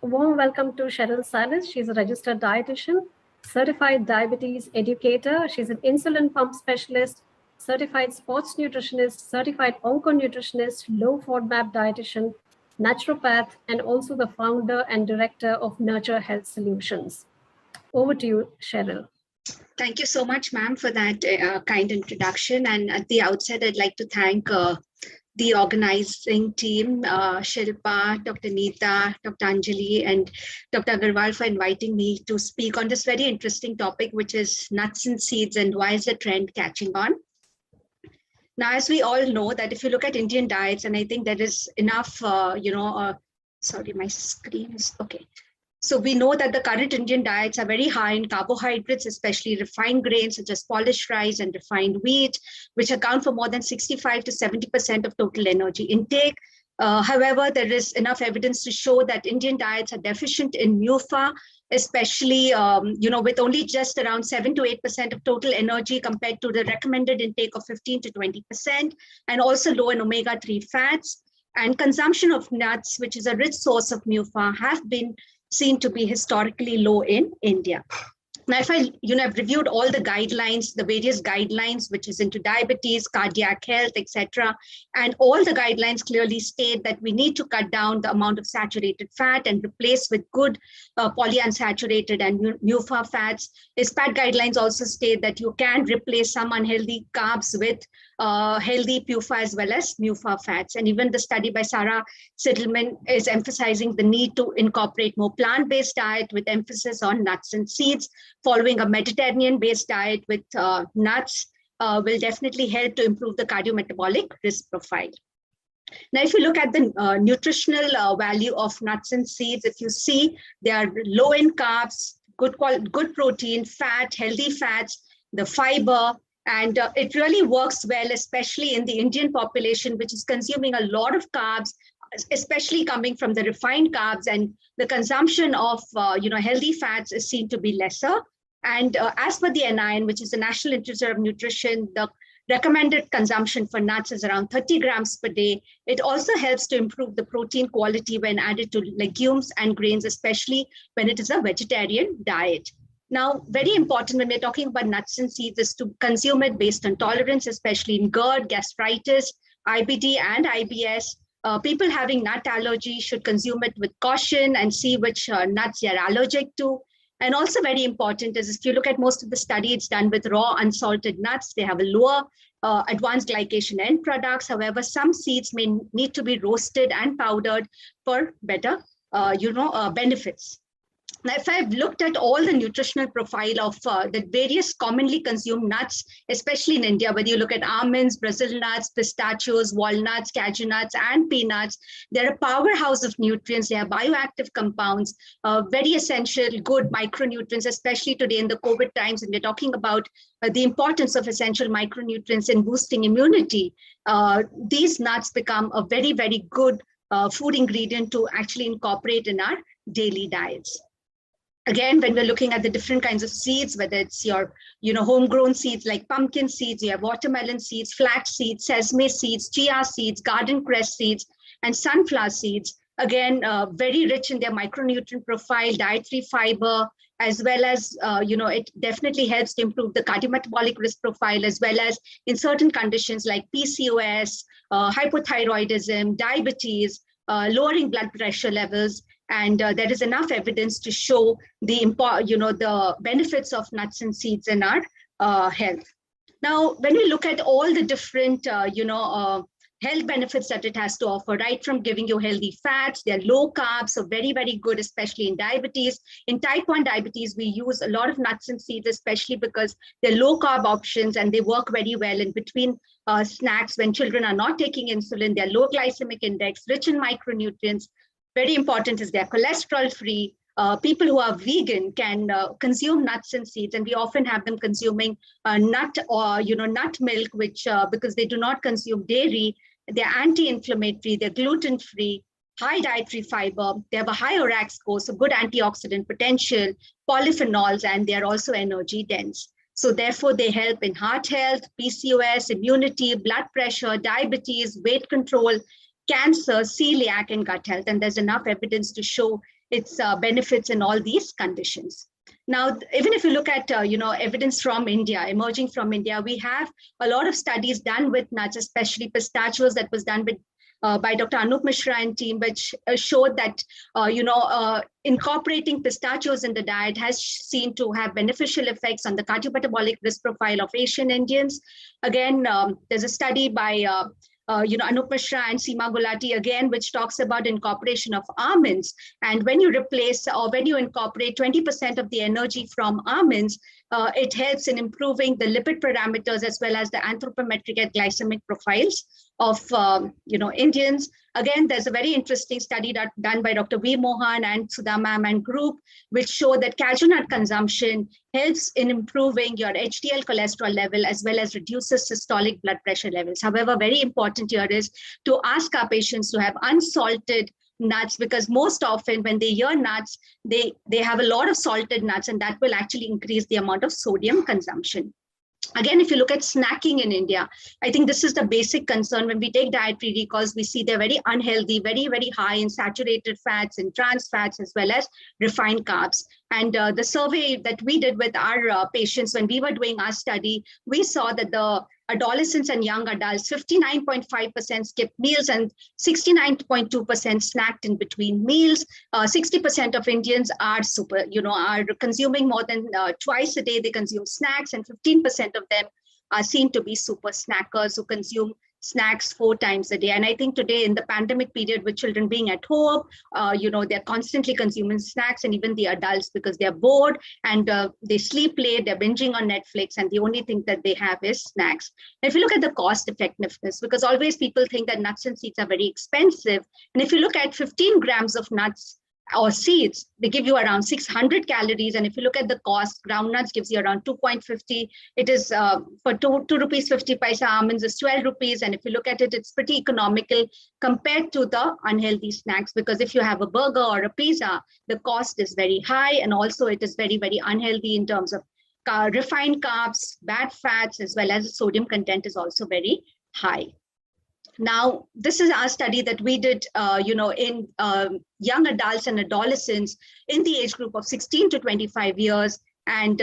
A warm welcome to Cheryl Salis. She's a registered dietitian, certified diabetes educator. She's an insulin pump specialist, certified sports nutritionist, certified onco-nutritionist, low FODMAP dietitian, naturopath, and also the founder and director of Nurture Health Solutions. Over to you, Cheryl. Thank you so much, ma'am, for that kind introduction. And at the outset, I'd like to thank the organizing team, Shilpa, Dr. Neeta, Dr. Anjali, and Dr. Agarwal for inviting me to speak on this very interesting topic, which is nuts and seeds and why is the trend catching on. Now, as we all know that if you look at Indian diets, and I think there is enough, sorry, my screen is okay. So we know that the current Indian diets are very high in carbohydrates, especially refined grains such as polished rice and refined wheat, which account for more than 65 to 70% of total energy intake. However, there is enough evidence to show that Indian diets are deficient in MUFA, especially with only just around 7 to 8% of total energy compared to the recommended intake of 15 to 20%, and also low in omega-3 fats. And consumption of nuts, which is a rich source of MUFA, have been seen to be historically low in India. Now, if I've reviewed all the guidelines, the various guidelines, which is into diabetes, cardiac health, etc., and all the guidelines clearly state that we need to cut down the amount of saturated fat and replace with good polyunsaturated and MUFA fats. ISPAT guidelines also state that you can replace some unhealthy carbs with healthy PUFA as well as MUFA fats. And even the study by Sarah Sittleman is emphasizing the need to incorporate more plant-based diet with emphasis on nuts and seeds. Following a Mediterranean-based diet with nuts will definitely help to improve the cardiometabolic risk profile. Now, if you look at the nutritional value of nuts and seeds, if you see they are low in carbs, good protein, fat, healthy fats, the fiber, and it really works well, especially in the Indian population, which is consuming a lot of carbs, especially coming from the refined carbs, and the consumption of healthy fats is seen to be lesser. And as per the NIN, which is the National Institute of Nutrition, the recommended consumption for nuts is around 30 grams per day. It also helps to improve the protein quality when added to legumes and grains, especially when it is a vegetarian diet. Now, very important when we're talking about nuts and seeds is to consume it based on tolerance, especially in GERD, gastritis, IBD, and IBS. People having nut allergy should consume it with caution and see which nuts they're allergic to. And also very important is if you look at most of the study, it's done with raw unsalted nuts. They have a lower advanced glycation end products. However, some seeds may need to be roasted and powdered for better benefits. Now, if I've looked at all the nutritional profile of the various commonly consumed nuts, especially in India, whether you look at almonds, Brazil nuts, pistachios, walnuts, cashew nuts, and peanuts, they're a powerhouse of nutrients. They have bioactive compounds, very essential, good micronutrients, especially today in the COVID times. And we're talking about the importance of essential micronutrients in boosting immunity. These nuts become a very, very good food ingredient to actually incorporate in our daily diets. Again, when we're looking at the different kinds of seeds, whether it's your, homegrown seeds like pumpkin seeds, you have watermelon seeds, flax seeds, sesame seeds, chia seeds, garden cress seeds, and sunflower seeds. Again, very rich in their micronutrient profile, dietary fiber, as well as, it definitely helps to improve the cardiometabolic risk profile, as well as in certain conditions like PCOS, hypothyroidism, diabetes, lowering blood pressure levels. And there is enough evidence to show the benefits of nuts and seeds in our health. Now, when we look at all the different, health benefits that it has to offer, right from giving you healthy fats, they're low carbs, so very, very good, especially in diabetes. In type 1 diabetes, we use a lot of nuts and seeds, especially because they're low carb options and they work very well in between snacks when children are not taking insulin. They're low glycemic index, rich in micronutrients. Very important is they're cholesterol free. People who are vegan can consume nuts and seeds, and we often have them consuming nut or nut milk, which because they do not consume dairy, they're anti-inflammatory, they're gluten-free, high dietary fiber, they have a high ORAC score, so good antioxidant potential, polyphenols, and they're also energy dense. So therefore, they help in heart health, PCOS, immunity, blood pressure, diabetes, weight control, cancer, celiac, and gut health. And there's enough evidence to show its benefits in all these conditions. Now, even if you look at evidence from India, emerging from India, we have a lot of studies done with nuts, especially pistachios, that was done by Dr. Anup Mishra and team, which showed that incorporating pistachios in the diet has seen to have beneficial effects on the cardiometabolic risk profile of Asian Indians. Again, there's a study by Anup Mishra and Seema Gulati again, which talks about incorporation of almonds. And when you replace or when you incorporate 20% of the energy from almonds, it helps in improving the lipid parameters as well as the anthropometric and glycemic profiles of Indians. Again, there's a very interesting study done by Dr. V. Mohan and Sudha ma'am and group, which show that cashew nut consumption helps in improving your HDL cholesterol level as well as reduces systolic blood pressure levels. However, very important here is to ask our patients to have unsalted nuts, because most often when they hear nuts, they have a lot of salted nuts, and that will actually increase the amount of sodium consumption. Again, if you look at snacking in India, I think this is the basic concern. When we take dietary recalls, we see they're very unhealthy, very, very high in saturated fats and trans fats, as well as refined carbs. And the survey that we did with our patients when we were doing our study, we saw that the adolescents and young adults, 59.5% skipped meals and 69.2% snacked in between meals. 60% of Indians are consuming more than twice a day. They consume snacks, and 15% of them are seen to be super snackers who consume snacks 4 times a day. And I think today in the pandemic period, with children being at home, they're constantly consuming snacks, and even the adults, because they're bored and they sleep late, they're binging on Netflix, and the only thing that they have is snacks. And if you look at the cost effectiveness, because always people think that nuts and seeds are very expensive. And if you look at 15 grams of nuts or seeds, they give you around 600 calories. And if you look at the cost, groundnuts gives you around 2.50. It is for 2 rupees 50 paisa, almonds is 12 rupees. And if you look at it, it's pretty economical compared to the unhealthy snacks, because if you have a burger or a pizza, the cost is very high. And also it is very, very unhealthy in terms of refined carbs, bad fats, as well as the sodium content is also very high. Now, this is our study that we did, in young adults and adolescents in the age group of 16 to 25 years. And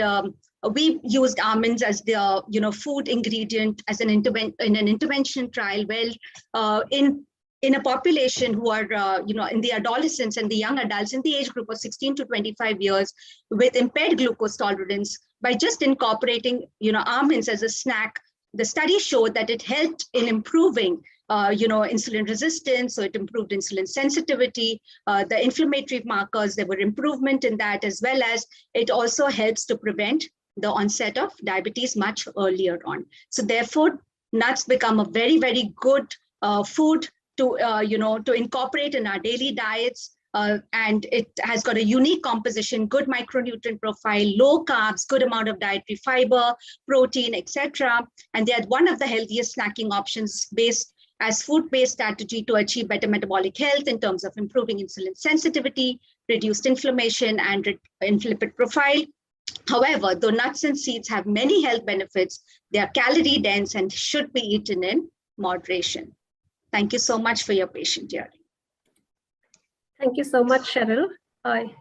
we used almonds as the, food ingredient as in an intervention trial. Well, in a population who are, in the adolescents and the young adults in the age group of 16 to 25 years with impaired glucose tolerance, by just incorporating, almonds as a snack, the study showed that it helped in improving insulin resistance. So it improved insulin sensitivity, the inflammatory markers, there were improvement in that, as well as it also helps to prevent the onset of diabetes much earlier on. So therefore, nuts become a very, very good food to incorporate in our daily diets. And it has got a unique composition, good micronutrient profile, low carbs, good amount of dietary fiber, protein, etc. And they are one of the healthiest snacking options based as food-based strategy to achieve better metabolic health in terms of improving insulin sensitivity, reduced inflammation, and lipid profile. However, though nuts and seeds have many health benefits, they are calorie dense and should be eaten in moderation. Thank you so much for your patient hearing. Thank you so much, Cheryl. Your